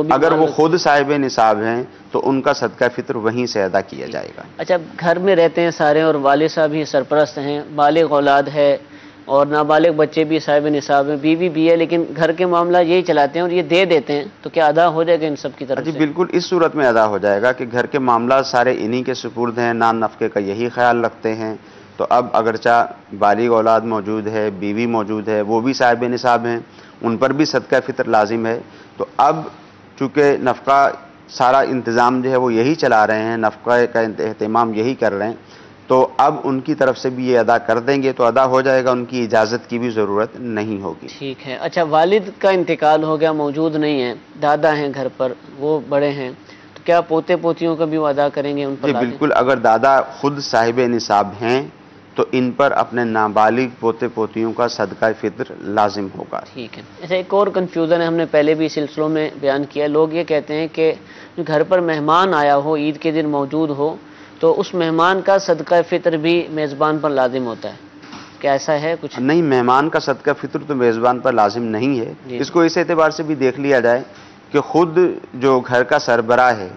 اگر وہ خود صاحب نصاب ہیں تو ان کا صدقہ فطر وہیں سے ادا کیا جائے گا۔ اچھا، گھر میں رہتے ہیں سارے اور والد صاحب ہی سرپرست ہیں، بالغ اولاد ہے اور نابالغ بچے بھی صاحب نصاب ہیں، بیوی بھی ہے، لیکن گھر کے معاملہ یہی چلاتے ہیں اور یہ دے دیتے ہیں، تو کیا ادا ہو جائے گا ان سب کی طرف جی سے؟ بالکل، اس صورت میں ادا ہو جائے گا کہ گھر کے معاملات سارے انہی کے سپرد ہیں، نان نفقے کا یہی خیال رکھتے ہیں، تو اب اگرچہ بالغ اولاد موجود ہے، بیوی موجود ہے، وہ بھی صاحب نصاب ہیں، ان پر بھی صدقہ فطر لازم ہے، تو اب چونکہ نفقہ سارا انتظام جو ہے وہ یہی چلا رہے ہیں، نفقہ کا اہتمام یہی کر رہے ہیں، تو اب ان کی طرف سے بھی یہ ادا کر دیں گے تو ادا ہو جائے گا، ان کی اجازت کی بھی ضرورت نہیں ہوگی۔ ٹھیک ہے۔ اچھا، والد کا انتقال ہو گیا، موجود نہیں ہے، دادا ہیں گھر پر، وہ بڑے ہیں، تو کیا پوتے پوتیوں کا بھی وہ ادا کریں گے؟ ان پر جی بالکل، اگر دادا خود صاحب نصاب ہیں تو ان پر اپنے نابالغ پوتے پوتیوں کا صدقہ فطر لازم ہوگا۔ ٹھیک ہے۔ اچھا، ایک اور کنفیوژن ہے، ہم نے پہلے بھی اس سلسلوں میں بیان کیا، لوگ یہ کہتے ہیں کہ گھر پر مہمان آیا ہو، عید کے دن موجود ہو، تو اس مہمان کا صدقہ فطر بھی میزبان پر لازم ہوتا ہے، کیا ایسا ہے کچھ؟ نہیں، مہمان کا صدقہ فطر تو میزبان پر لازم نہیں ہے، اس کو اس اعتبار سے بھی دیکھ لیا جائے کہ خود جو گھر کا سربراہ ہے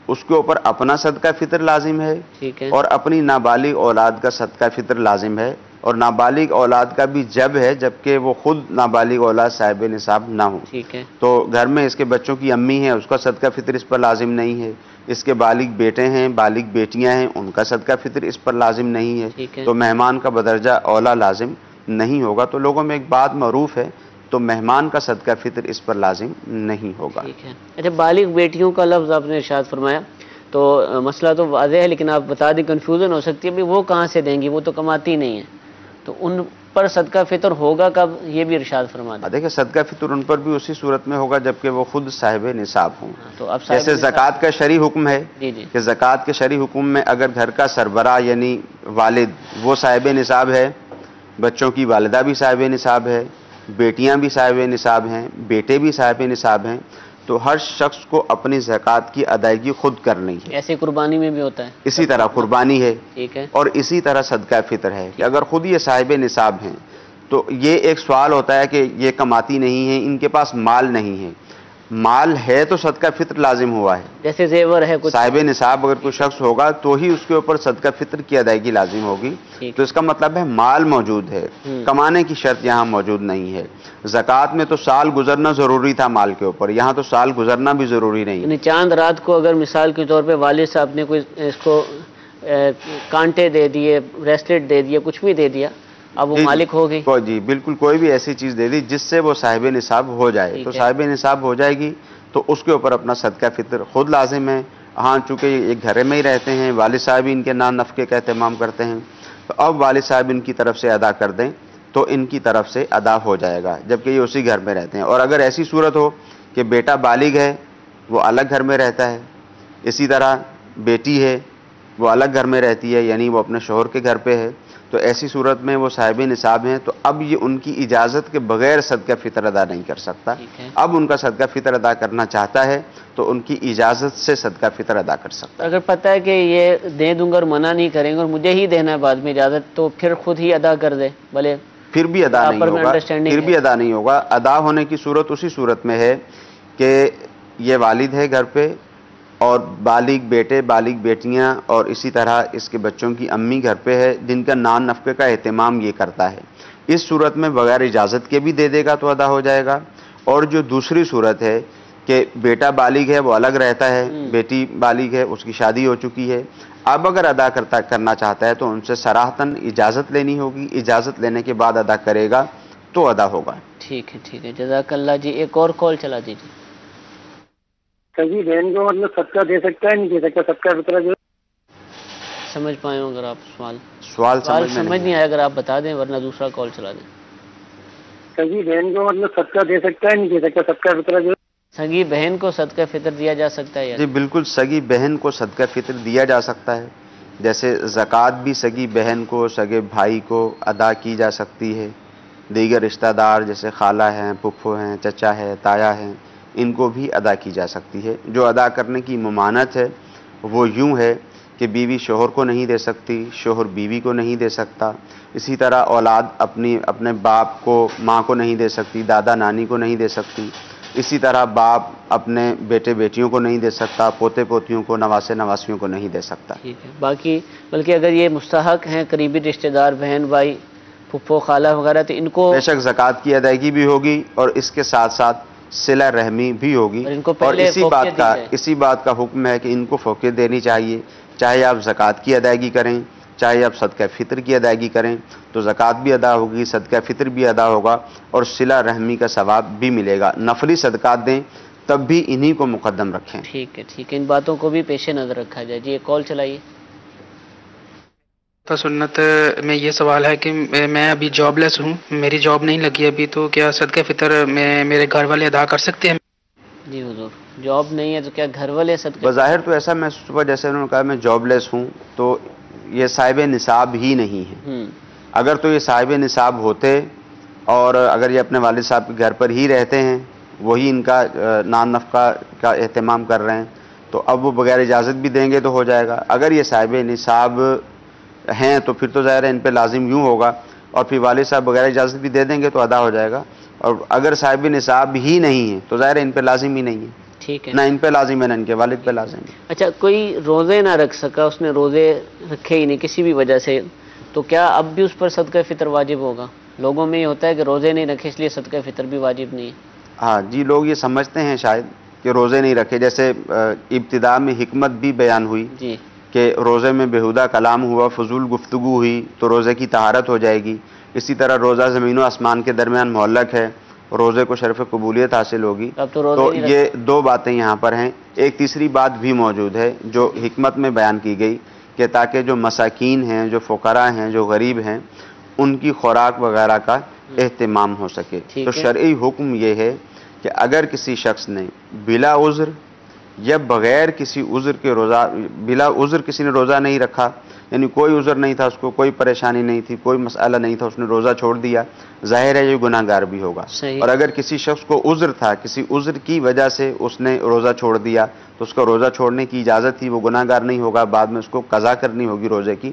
اس کے اوپر اپنا صدقہ فطر لازم ہے، ٹھیک ہے، اور اپنی نابالغ اولاد کا صدقہ فطر لازم ہے، اور نابالغ اولاد کا بھی جب ہے جبکہ وہ خود نابالغ اولاد صاحب نصاب نہ ہوں، ٹھیک ہے، تو گھر میں اس کے بچوں کی امی ہیں، اس کا صدقہ فطر اس پر لازم نہیں ہے، اس کے بالغ بیٹے ہیں، بالغ بیٹیاں ہیں، ان کا صدقہ فطر اس پر لازم نہیں ٹھیک ہے، ہے، تو مہمان کا بدرجہ اولا لازم نہیں ہوگا۔ تو لوگوں میں ایک بات معروف ہے، تو مہمان کا صدقہ فطر اس پر لازم نہیں ہوگا۔ ٹھیک ہے۔ اچھا، بالغ بیٹیوں کا لفظ آپ نے ارشاد فرمایا، تو مسئلہ تو واضح ہے، لیکن آپ بتا دیں، کنفیوژن ہو سکتی ہے، بھی وہ کہاں سے دیں گی، وہ تو کماتی نہیں ہیں، تو ان پر صدقہ فطر ہوگا کب، یہ بھی ارشاد فرما دیں۔ دیکھیں، صدقہ فطر ان پر بھی اسی صورت میں ہوگا جبکہ وہ خود صاحب نصاب ہوں۔ تو اب جیسے زکوٰۃ کا شرعی حکم ہے جی جی، کہ زکوٰۃ کے شرعی حکم میں اگر گھر کا سربراہ یعنی والد وہ صاحب نصاب ہے، بچوں کی والدہ بھی صاحب نصاب ہے، بیٹیاں بھی صاحب نصاب ہیں، بیٹے بھی صاحب نصاب ہیں، تو ہر شخص کو اپنی زکوٰۃ کی ادائیگی خود کرنی ہے۔ ایسے قربانی میں بھی ہوتا ہے، اسی طرح قربانی ہے، ٹھیک ہے، اور اسی طرح صدقہ فطر ہے کہ اگر خود یہ صاحب نصاب ہیں تو یہ ایک سوال ہوتا ہے کہ یہ کماتی نہیں ہیں، ان کے پاس مال نہیں ہے، مال ہے تو صدقہ فطر لازم ہوا ہے، جیسے زیور ہے کچھ، صاحب نصاب اگر کوئی شخص ہوگا تو ہی اس کے اوپر صدقہ فطر کی ادائیگی لازم ہوگی، ٹھیک تو اس کا مطلب ہے مال موجود ہے، کمانے کی شرط یہاں موجود نہیں ہے۔ زکوٰۃ میں تو سال گزرنا ضروری تھا مال کے اوپر، یہاں تو سال گزرنا بھی ضروری نہیں۔ یعنی چاند رات کو اگر مثال کے طور پہ والد صاحب نے کوئی اس کو کانٹے دے دیے، بریسلیٹ دے دیا، کچھ بھی دے دیا، اب وہ مالک ہو گئی؟ جی بالکل، کوئی بھی ایسی چیز دے دی جس سے وہ صاحب نصاب ہو جائے تو صاحب نصاب ہو جائے گی، تو اس کے اوپر اپنا صدقہ فطر خود لازم ہے۔ ہاں، چونکہ یہ گھر میں ہی رہتے ہیں، والد صاحب ان کے نان نفقے کا اہتمام کرتے ہیں، تو اب والد صاحب ان کی طرف سے ادا کر دیں تو ان کی طرف سے ادا ہو جائے گا، جبکہ یہ اسی گھر میں رہتے ہیں۔ اور اگر ایسی صورت ہو کہ بیٹا بالغ ہے، وہ الگ گھر میں رہتا ہے، اسی طرح بیٹی ہے، وہ الگ گھر میں رہتی ہے، یعنی وہ اپنے شوہر کے گھر پہ ہے، تو ایسی صورت میں وہ صاحب نصاب ہیں، تو اب یہ ان کی اجازت کے بغیر صدقہ فطر ادا نہیں کر سکتا۔ اب ان کا صدقہ فطر ادا کرنا چاہتا ہے تو ان کی اجازت سے صدقہ فطر ادا کر سکتا ہے۔ اگر پتہ ہے کہ یہ دے دوں گا اور منع نہیں کریں گے اور مجھے ہی دینا ہے بعد میں اجازت، تو پھر خود ہی ادا کر دے، بھلے پھر بھی ادا نہیں ہوگا، پھر بھی ادا نہیں ہوگا۔ ادا ہونے کی صورت اسی صورت میں ہے کہ یہ والد ہے گھر پہ اور بالغ بیٹے بالغ بیٹیاں اور اسی طرح اس کے بچوں کی امی گھر پہ ہے جن کا نان نفقے کا اہتمام یہ کرتا ہے، اس صورت میں بغیر اجازت کے بھی دے دے گا تو ادا ہو جائے گا۔ اور جو دوسری صورت ہے کہ بیٹا بالغ ہے وہ الگ رہتا ہے، بیٹی بالغ ہے اس کی شادی ہو چکی ہے، اب اگر ادا کرنا چاہتا ہے تو ان سے صراحتاً اجازت لینی ہوگی، اجازت لینے کے بعد ادا کرے گا تو ادا ہوگا۔ ٹھیک ہے جزاک اللہ جی۔ ایک اور کال چلا دیجیے۔ سگی بہن کو مطلب صدقہ دے سکتا ہے نہیں دے سکتا؟ صدقہ فطرہ جو سمجھ پائے ہوں اگر آپ سوال سمجھ نہیں آیا اگر آپ بتا دیں ورنہ دوسرا کال چلا دیں۔ سگی بہن کو مطلب صدقہ دے سکتا ہے نہیں دے سکتا؟ صدقہ فطرہ جو سگی بہن کو صدقہ فطر دیا جا سکتا ہے یا جی بالکل، سگی بہن کو صدقہ فطر دیا جا سکتا ہے، جیسے زکوٰۃ بھی سگی بہن کو سگے بھائی کو ادا کی جا سکتی ہے، دیگر رشتہ دار جیسے خالہ ہیں، پھپھو ہیں، چچا ہے، تایا ہیں، ان کو بھی ادا کی جا سکتی ہے۔ جو ادا کرنے کی ممانعت ہے وہ یوں ہے کہ بیوی شوہر کو نہیں دے سکتی، شوہر بیوی کو نہیں دے سکتا، اسی طرح اولاد اپنے باپ کو ماں کو نہیں دے سکتی، دادا نانی کو نہیں دے سکتی، اسی طرح باپ اپنے بیٹے بیٹیوں کو نہیں دے سکتا، پوتے پوتیوں کو، نواسے نواسیوں کو نہیں دے سکتا۔ ٹھیک ہے۔ باقی بلکہ اگر یہ مستحق ہیں قریبی رشتہ دار بہن بھائی پھپھو خالہ وغیرہ تو ان کو بے شک زکوٰۃ کی ادائیگی بھی ہوگی اور اس کے ساتھ ساتھ صلہ رحمی بھی ہوگی، اور ان کو اور پہلے فوقیت دی جائے۔ اسی بات کا حکم ہے کہ ان کو فوقیت دینی چاہیے، چاہے آپ زکوٰۃ کی ادائیگی کریں، چاہے آپ صدقہ فطر کی ادائیگی کریں تو زکوٰۃ بھی ادا ہوگی، صدقہ فطر بھی ادا ہوگا اور صلہ رحمی کا ثواب بھی ملے گا۔ نفلی صدقات دیں تب بھی انہی کو مقدم رکھیں۔ ٹھیک ہے، ان باتوں کو بھی پیش نظر رکھا جائے۔ جی ایک کال چلائیے۔ سنت میں یہ سوال ہے کہ میں ابھی جاب لیس ہوں، میری جاب نہیں لگی ابھی، تو کیا صدقہ فطر میرے گھر والے ادا کر سکتے ہیں؟ جی حضور، جاب نہیں ہے تو کیا گھر والے صدقہ بظاہر تو ایسا محسوس ہوا جیسے انہوں نے کہا میں جاب لیس ہوں، تو یہ صاحب نصاب ہی نہیں ہے۔ اگر تو یہ صاحب نصاب ہوتے اور اگر یہ اپنے والد صاحب کے گھر پر ہی رہتے ہیں، وہی ان کا نان نفقہ کا اہتمام کر رہے ہیں، تو اب وہ بغیر اجازت بھی دیں گے تو ہو جائے گا۔ اگر یہ صاحب نصاب ہیں تو پھر تو ظاہر ہے ان پہ لازم یوں ہوگا، اور پھر والد صاحب بغیر اجازت بھی دے دیں گے تو ادا ہو جائے گا، اور اگر صاحب نصاب ہی نہیں ہے تو ظاہر ہے ان پہ لازم ہی نہیں ہے، ٹھیک ہے نہ ان پہ لازم ہے نہ ان کے والد پہ لازم ہے۔ اچھا، کوئی روزے نہ رکھ سکا، اس نے روزے رکھے ہی نہیں کسی بھی وجہ سے، تو کیا اب بھی اس پر صدقہ فطر واجب ہوگا؟ لوگوں میں یہ ہوتا ہے کہ روزے نہیں رکھے اس لیے صدقہ فطر بھی واجب نہیں ہے۔ ہاں جی، لوگ یہ سمجھتے ہیں شاید کہ روزے نہیں رکھے، جیسے ابتدا میں حکمت بھی بیان ہوئی جی کہ روزے میں بیہودہ کلام ہوا، فضول گفتگو ہوئی تو روزے کی طہارت ہو جائے گی، اسی طرح روزہ زمین و آسمان کے درمیان معلق ہے، روزے کو شرف قبولیت حاصل ہوگی۔ اب تو روزے تو نہیں یہ دو باتیں یہاں پر ہیں۔ ایک تیسری بات بھی موجود ہے جو حکمت میں بیان کی گئی کہ تاکہ جو مساکین ہیں، جو فقراء ہیں، جو غریب ہیں، ان کی خوراک وغیرہ کا اہتمام ہو سکے۔ تو شرعی حکم یہ ہے کہ اگر کسی شخص نے بلا عذر یا بغیر کسی عذر کے بلا عذر کسی نے روزہ نہیں رکھا، یعنی کوئی عذر نہیں تھا اس کو، کوئی پریشانی نہیں تھی، کوئی مسئلہ نہیں تھا، اس نے روزہ چھوڑ دیا، ظاہر ہے یہ گناہ گار بھی ہوگا۔ اور اگر کسی شخص کو عذر تھا، کسی عذر کی وجہ سے اس نے روزہ چھوڑ دیا تو اس کا روزہ چھوڑنے کی اجازت تھی، وہ گناہ گار نہیں ہوگا، بعد میں اس کو قضا کرنی ہوگی روزے کی۔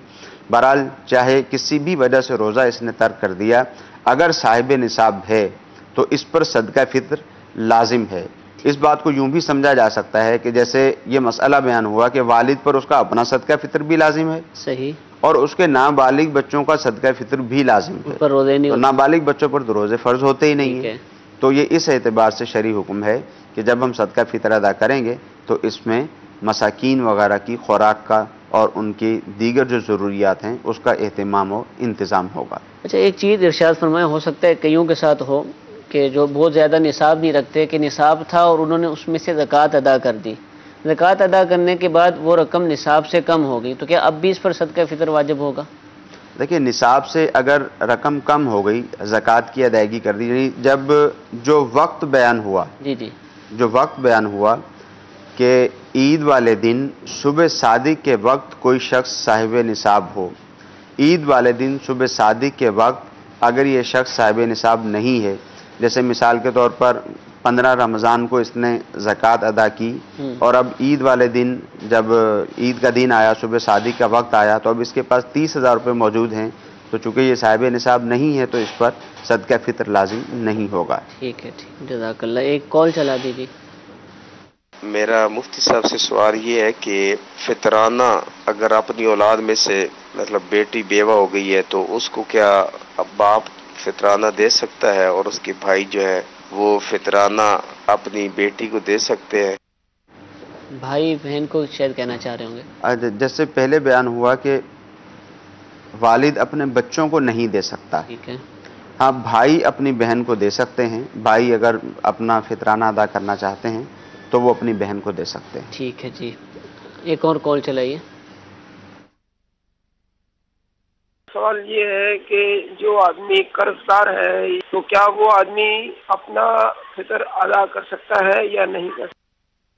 بہرحال چاہے کسی بھی وجہ سے روزہ اس نے ترک کر دیا، اگر صاحب نصاب ہے تو اس پر صدقہ فطر لازم ہے۔ اس بات کو یوں بھی سمجھا جا سکتا ہے کہ جیسے یہ مسئلہ بیان ہوا کہ والد پر اس کا اپنا صدقہ فطر بھی لازم ہے، صحیح، اور اس کے نابالغ بچوں کا صدقہ فطر بھی لازم ہے، پر روزے نہیں تو ہوتے۔ نابالغ بچوں پر تو روزے فرض ہوتے ہی نہیں ہیں۔ تو یہ اس اعتبار سے شرعی حکم ہے کہ جب ہم صدقہ فطر ادا کریں گے تو اس میں مساکین وغیرہ کی خوراک کا اور ان کی دیگر جو ضروریات ہیں اس کا اہتمام و انتظام ہوگا۔ اچھا، ایک چیز ارشاد فرمایا، ہو سکتا ہے کئیوں کے ساتھ ہو کہ جو بہت زیادہ نصاب نہیں رکھتے، کہ نصاب تھا اور انہوں نے اس میں سے زکوٰۃ ادا کر دی، زکوٰۃ ادا کرنے کے بعد وہ رقم نصاب سے کم ہو گئی، تو کیا اب بھی اس پر صدقہ فطر واجب ہوگا؟ دیکھیں، نصاب سے اگر رقم کم ہو گئی، زکوٰۃ کی ادائیگی کر دی، یعنی جب جو وقت بیان ہوا، جو وقت بیان ہوا کہ عید والے دن صبح صادق کے وقت کوئی شخص صاحب نصاب ہو، عید والے دن صبح صادق کے وقت اگر یہ شخص صاحب نصاب نہیں ہے، جیسے مثال کے طور پر 15 رمضان کو اس نے زکوٰۃ ادا کی اور اب عید والے دن جب عید کا دن آیا، صبح صادق کا وقت آیا، تو اب اس کے پاس 30,000 روپے موجود ہیں، تو چونکہ یہ صاحب نصاب نہیں ہے تو اس پر صدقہ فطر لازم نہیں ہوگا۔ ٹھیک ہے، جزاک اللہ۔ ایک کال چلا دیجیے۔ میرا مفتی صاحب سے سوال یہ ہے کہ فطرانہ اگر اپنی اولاد میں سے مطلب بیٹی بیوہ ہو گئی ہے تو اس کو کیا باپ فطرانہ دے سکتا ہے اور اس کے بھائی جو ہے وہ فطرانہ اپنی بیٹی کو دے سکتے ہیں؟ بھائی بہن کو شاید کہنا چاہ رہے ہوں گے. جیسے پہلے بیان ہوا کہ والد اپنے بچوں کو نہیں دے سکتا. ٹھیک ہے. ہاں بھائی اپنی بہن کو دے سکتے ہیں. بھائی اگر اپنا فطرانہ ادا کرنا چاہتے ہیں تو وہ اپنی بہن کو دے سکتے ہیں. ٹھیک ہے جی. ایک اور کال چلائیے. سوال یہ ہے کہ جو آدمی قرض دار ہے تو کیا وہ آدمی اپنا فطر ادا کر سکتا ہے یا نہیں کر سکتا؟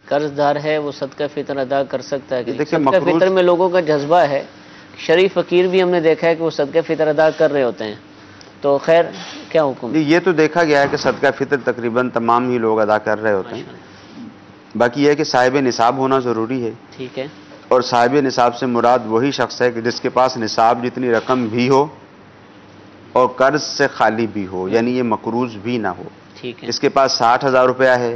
قرض دار ہے وہ صدقہ فطر ادا کر سکتا ہے. دیکھیں صدقہ فطر میں لوگوں کا جذبہ ہے. شریف فقیر بھی ہم نے دیکھا ہے کہ وہ صدقہ فطر ادا کر رہے ہوتے ہیں. تو خیر کیا حکم؟ یہ تو دیکھا گیا ہے کہ صدقہ فطر تقریباً تمام ہی لوگ ادا کر رہے ہوتے ہیں. باقی یہ ہے کہ صاحب نصاب ہونا ضروری ہے. ٹھیک ہے. اور صاحب نصاب سے مراد وہی شخص ہے کہ جس کے پاس نصاب جتنی رقم بھی ہو اور قرض سے خالی بھی ہو، یعنی یہ مقروض بھی نہ ہو. ٹھیک ہے. اس کے پاس 60,000 روپیہ ہے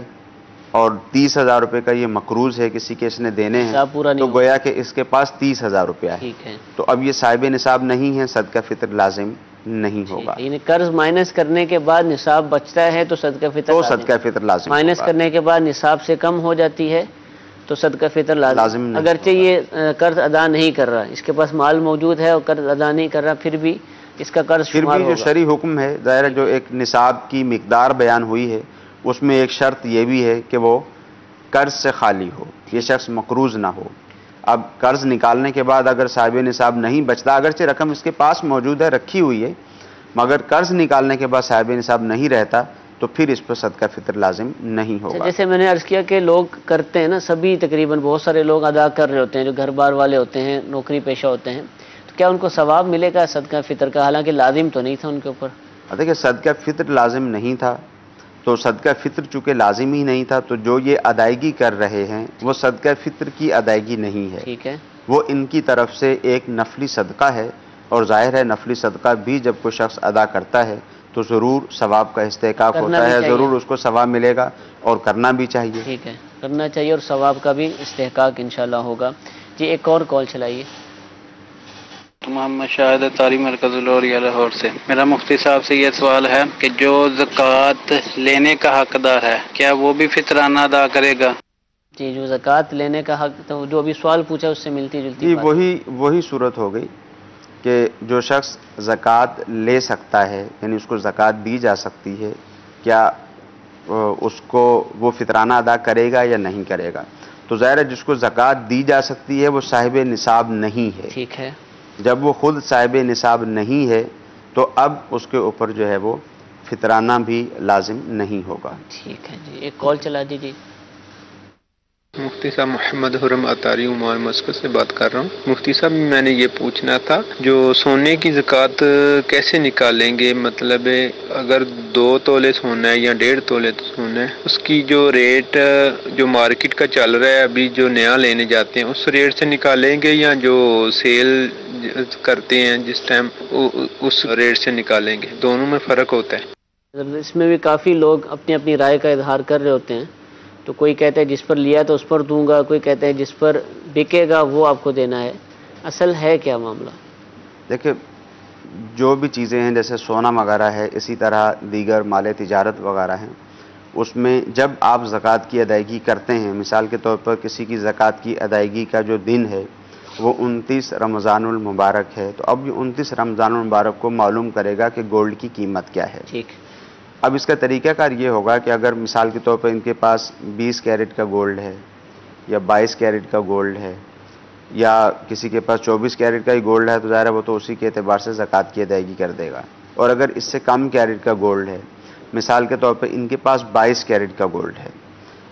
اور 30,000 روپے کا یہ مقروض ہے، کسی کے اس نے دینے ہیں، تو گویا کہ اس کے پاس 30,000 روپیہ ہے. ٹھیک ہے. تو اب یہ صاحب نصاب نہیں ہے، صدقہ فطر لازم نہیں ہوگا. یعنی قرض مائنس کرنے کے بعد نصاب بچتا ہے تو صدقہ فطر تو صدقہ فطر لازم مائنس کرنے کے بعد نصاب سے کم ہو جاتی ہے تو صدقہ فطر لازم نہیں. اگرچہ یہ قرض ادا نہیں کر رہا، اس کے پاس مال موجود ہے اور قرض ادا نہیں کر رہا، پھر بھی اس کا قرض پھر بھی جو شرعی حکم ہے، ظاہر جو ایک نصاب کی مقدار بیان ہوئی ہے اس میں ایک شرط یہ بھی ہے کہ وہ قرض سے خالی ہو، یہ شخص مقروض نہ ہو. اب قرض نکالنے کے بعد اگر صاحب نصاب نہیں بچتا، اگرچہ رقم اس کے پاس موجود ہے، رکھی ہوئی ہے، مگر قرض نکالنے کے بعد صاحب نصاب نہیں رہتا تو پھر اس پر صدقہ فطر لازم نہیں ہوگا. جیسے میں نے عرض کیا کہ لوگ کرتے ہیں نا، سبھی تقریباً بہت سارے لوگ ادا کر رہے ہوتے ہیں جو گھر بار والے ہوتے ہیں، نوکری پیشہ ہوتے ہیں، تو کیا ان کو ثواب ملے گا صدقہ فطر کا؟ حالانکہ لازم تو نہیں تھا ان کے اوپر. دیکھیں صدقہ فطر لازم نہیں تھا تو صدقہ فطر چونکہ لازم ہی نہیں تھا تو جو یہ ادائیگی کر رہے ہیں وہ صدقہ فطر کی ادائیگی نہیں ہے. ٹھیک ہے. وہ ان کی طرف سے ایک نفلی صدقہ ہے، اور ظاہر ہے نفلی صدقہ بھی جب کوئی شخص ادا کرتا ہے تو ضرور ثواب کا استحقاق ہوتا ہے، ضرور اس کو ثواب ملے گا اور کرنا بھی چاہیے. ٹھیک ہے، کرنا چاہیے اور ثواب کا بھی استحقاق انشاءاللہ ہوگا. جی ایک اور کال چلائیے. محمد شاہد تاری مرکز الوریا لاہور سے. میرا مفتی صاحب سے یہ سوال ہے کہ جو زکوٰۃ لینے کا حقدار ہے کیا وہ بھی فطرانہ ادا کرے گا؟ جی جو زکوٰۃ لینے کا حق، تو جو ابھی سوال پوچھا اس سے ملتی جلتی جی وہی صورت ہو گئی کہ جو شخص زکوٰۃ لے سکتا ہے، یعنی اس کو زکوٰۃ دی جا سکتی ہے، کیا اس کو وہ فطرانہ ادا کرے گا یا نہیں کرے گا؟ تو ظاہر ہے جس کو زکوٰۃ دی جا سکتی ہے وہ صاحب نصاب نہیں ہے. ٹھیک ہے. جب وہ خود صاحب نصاب نہیں ہے تو اب اس کے اوپر جو ہے وہ فطرانہ بھی لازم نہیں ہوگا. ٹھیک ہے جی. ایک کال چلا دیجیے. مفتی صاحب محمد حرم اطاری عمان مسکت سے بات کر رہا ہوں. مفتی صاحب میں نے یہ پوچھنا تھا جو سونے کی زکوٰۃ کیسے نکالیں گے؟ مطلب اگر 2 تولے سونا ہے یا 1.5 تولے سونا ہے، اس کی جو ریٹ جو مارکیٹ کا چل رہا ہے ابھی جو نیا لینے جاتے ہیں اس ریٹ سے نکالیں گے یا جو سیل کرتے ہیں جس ٹائم اس ریٹ سے نکالیں گے؟ دونوں میں فرق ہوتا ہے. اس میں بھی کافی لوگ اپنی اپنی رائے کا اظہار کر رہے ہوتے ہیں. تو کوئی کہتا ہے جس پر لیا تو اس پر دوں گا، کوئی کہتا ہے جس پر بکے گا وہ آپ کو دینا ہے. اصل ہے کیا معاملہ؟ دیکھیں جو بھی چیزیں ہیں جیسے سونا وغیرہ ہے، اسی طرح دیگر مال تجارت وغیرہ ہیں، اس میں جب آپ زکوٰۃ کی ادائیگی کرتے ہیں، مثال کے طور پر کسی کی زکوٰۃ کی ادائیگی کا جو دن ہے وہ 29 رمضان المبارک ہے، تو اب یہ 29 رمضان المبارک کو معلوم کرے گا کہ گولڈ کی قیمت کیا ہے. ٹھیک. اب اس کا طریقہ کار یہ ہوگا کہ اگر مثال کے طور پر ان کے پاس 20 کیرٹ کا گولڈ ہے یا 22 کیرٹ کا گولڈ ہے یا کسی کے پاس 24 کیرٹ کا ہی گولڈ ہے تو ظاہر ہے وہ تو اسی کے اعتبار سے زکوٰۃ کی ادائیگی کر دے گا. اور اگر اس سے کم کیرٹ کا گولڈ ہے، مثال کے طور پر ان کے پاس 22 کیرٹ کا گولڈ ہے،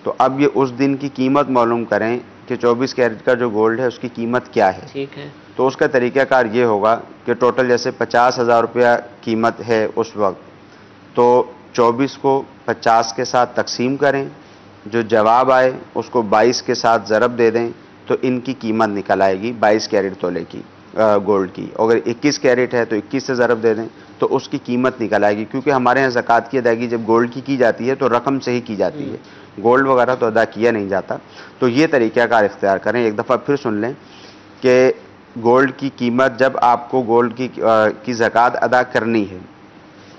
تو اب یہ اس دن کی قیمت معلوم کریں کہ 24 کیرٹ کا جو گولڈ ہے اس کی قیمت کیا ہے. ٹھیک ہے. تو اس کا طریقہ کار یہ ہوگا کہ ٹوٹل جیسے 50,000 روپیہ قیمت ہے اس وقت، تو 24 کو 50 کے ساتھ تقسیم کریں، جو جواب آئے اس کو 22 کے ساتھ ضرب دے دیں تو ان کی قیمت نکل آئے گی 22 کیرٹ تولے کی گولڈ کی. اگر 21 کیرٹ ہے تو 21 سے ضرب دے دیں تو اس کی قیمت نکل آئے گی، کیونکہ ہمارے یہاں زکوٰۃ کی ادائیگی جب گولڈ کی جاتی ہے تو رقم سے ہی کی جاتی ہے، گولڈ وغیرہ تو ادا کیا نہیں جاتا۔ تو یہ طریقہ کار اختیار کریں۔ ایک دفعہ پھر سن لیں کہ گولڈ کی قیمت، جب آپ کو گولڈ کی زکوٰۃ ادا کرنی ہے،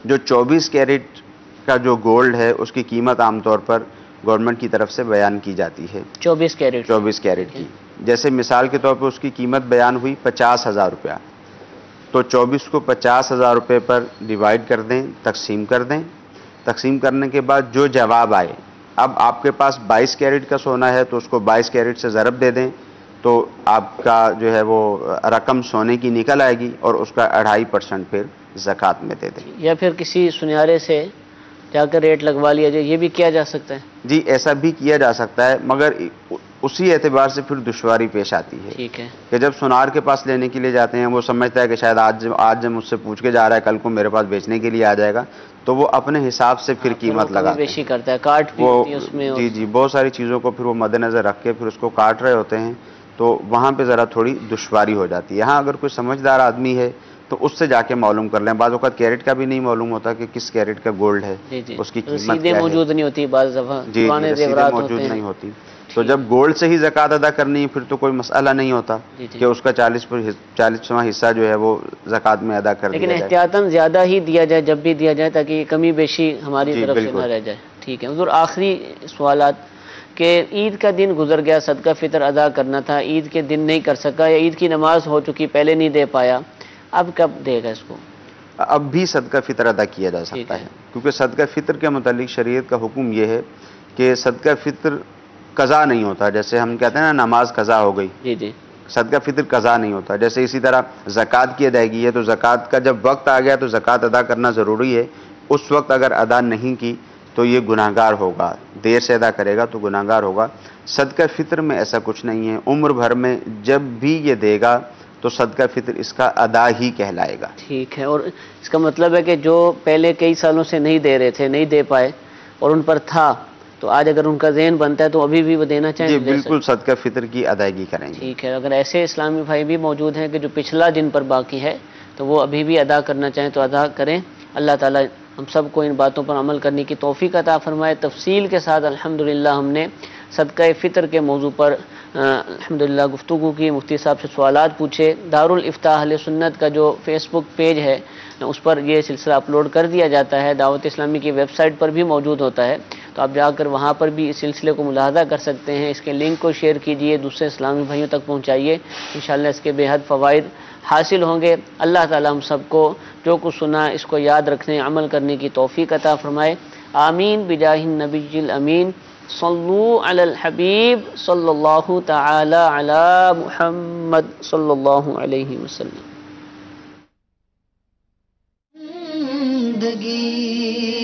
جو 24 کیرٹ کا جو گولڈ ہے اس کی قیمت عام طور پر گورنمنٹ کی طرف سے بیان کی جاتی ہے 24 کیرٹ کی۔ جیسے مثال کے طور پر اس کی قیمت بیان ہوئی 50,000 روپیہ، تو 24 کو 50,000 روپے پر ڈیوائڈ کر دیں، تقسیم کر دیں۔ تقسیم کرنے کے بعد جو جواب آئے، اب آپ کے پاس 22 کیرٹ کا سونا ہے تو اس کو 22 کیرٹ سے ضرب دے دیں، تو آپ کا جو ہے وہ رقم سونے کی نکل آئے گی اور اس کا 2.5% پھر زکوٰۃ میں دے دیں۔ یا پھر کسی سنیارے سے جا کر ریٹ لگوا لیا جائے، یہ بھی کیا جا سکتا ہے؟ جی ایسا بھی کیا جا سکتا ہے، مگر اسی اعتبار سے پھر دشواری پیش آتی ہے۔ ٹھیک ہے کہ جب سونار کے پاس لینے کے لیے جاتے ہیں، وہ سمجھتا ہے کہ شاید آج جب مجھ سے پوچھ کے جا رہا ہے کل کو میرے پاس بیچنے کے لیے آ جائے گا، تو وہ اپنے حساب سے پھر قیمت لگاتا بیشی کرتا ہے، کاٹ بھی ہوتی ہے اس میں۔ جی بہت ساری چیزوں کو پھر وہ مد نظر رکھ کے پھر اس کو کاٹ رہے ہوتے ہیں، تو وہاں پہ ذرا تھوڑی دشواری ہو جاتی ہے۔ یہاں اگر کوئی سمجھدار آدمی ہے تو اس سے جا کے معلوم کر لیں۔ بعض اوقات کیرٹ کا بھی نہیں معلوم ہوتا کہ کس کیرٹ کا گولڈ ہے، اس کی قیمت رسیدیں موجود نہیں ہوتی، بعض دفعہ پرانے رسیدیں زیورات موجود نہیں ہوتی۔ تو جب گولڈ سے ہی زکوٰۃ ادا کرنی ہے پھر تو کوئی مسئلہ نہیں ہوتا کہ اس کا 40واں حصہ جو ہے وہ زکوٰۃ میں ادا کر دیا جائے، لیکن احتیاطاً زیادہ ہی دیا جائے جب بھی دیا جائے، تاکہ کمی بیشی ہماری طرف سے نہ رہ جائے۔ ٹھیک ہے حضور، آخری سوالات کہ عید کا دن گزر گیا، صدقہ فطر ادا کرنا تھا، عید کے دن نہیں کر سکا، یا عید کی نماز ہو چکی پہلے نہیں دے پایا، اب کب دے گا اس کو؟ اب بھی صدقہ فطر ادا کیا جا سکتا ہے، کیونکہ صدقہ فطر کے متعلق شریعت کا حکم یہ ہے کہ صدقہ فطر قضا نہیں ہوتا۔ جیسے ہم کہتے ہیں نا نماز قضا ہو گئی، جی صدقہ فطر قضا نہیں ہوتا۔ جیسے اسی طرح زکوٰۃ کی ادائیگی ہے، تو زکوٰۃ کا جب وقت آ گیا تو زکوٰۃ ادا کرنا ضروری ہے، اس وقت اگر ادا نہیں کی تو یہ گناہگار ہوگا، دیر سے ادا کرے گا تو گناہگار ہوگا۔ صدقہ فطر میں ایسا کچھ نہیں ہے، عمر بھر میں جب بھی یہ دے گا تو صدقہ فطر اس کا ادا ہی کہلائے گا۔ ٹھیک ہے، اور اس کا مطلب ہے کہ جو پہلے کئی سالوں سے نہیں دے رہے تھے، نہیں دے پائے اور ان پر تھا، تو آج اگر ان کا ذہن بنتا ہے تو ابھی بھی وہ دینا چاہیں؟ جی بالکل صدقہ فطر کی ادائیگی کریں گے۔ ٹھیک ہے، اگر ایسے اسلامی بھائی بھی موجود ہیں کہ جو پچھلا جن پر باقی ہے تو وہ ابھی بھی ادا کرنا چاہیں تو ادا کریں۔ اللہ تعالیٰ ہم سب کو ان باتوں پر عمل کرنے کی توفیق عطا فرمائے۔ تفصیل کے ساتھ الحمدللہ ہم نے صدقہ فطر کے موضوع پر الحمدللہ گفتگو کی، مفتی صاحب سے سوالات پوچھے۔ دارالافتاء اہل سنت کا جو فیس بک پیج ہے اس پر یہ سلسلہ اپلوڈ کر دیا جاتا ہے، دعوت اسلامی کی ویب سائٹ پر بھی موجود ہوتا ہے، تو آپ جا کر وہاں پر بھی اس سلسلے کو ملاحظہ کر سکتے ہیں۔ اس کے لنک کو شیئر کیجئے، دوسرے اسلامی بھائیوں تک پہنچائیے، انشاءاللہ اس کے بے حد فوائد حاصل ہوں گے۔ اللہ تعالی ہم سب کو جو کچھ سنا اس کو یاد رکھنے، عمل کرنے کی توفیق عطا فرمائے۔ آمین بجاہ النبی الامین۔ صلو علی الحبیب صلی اللہ تعالی علی محمد صلی اللہ علیہ وسلم۔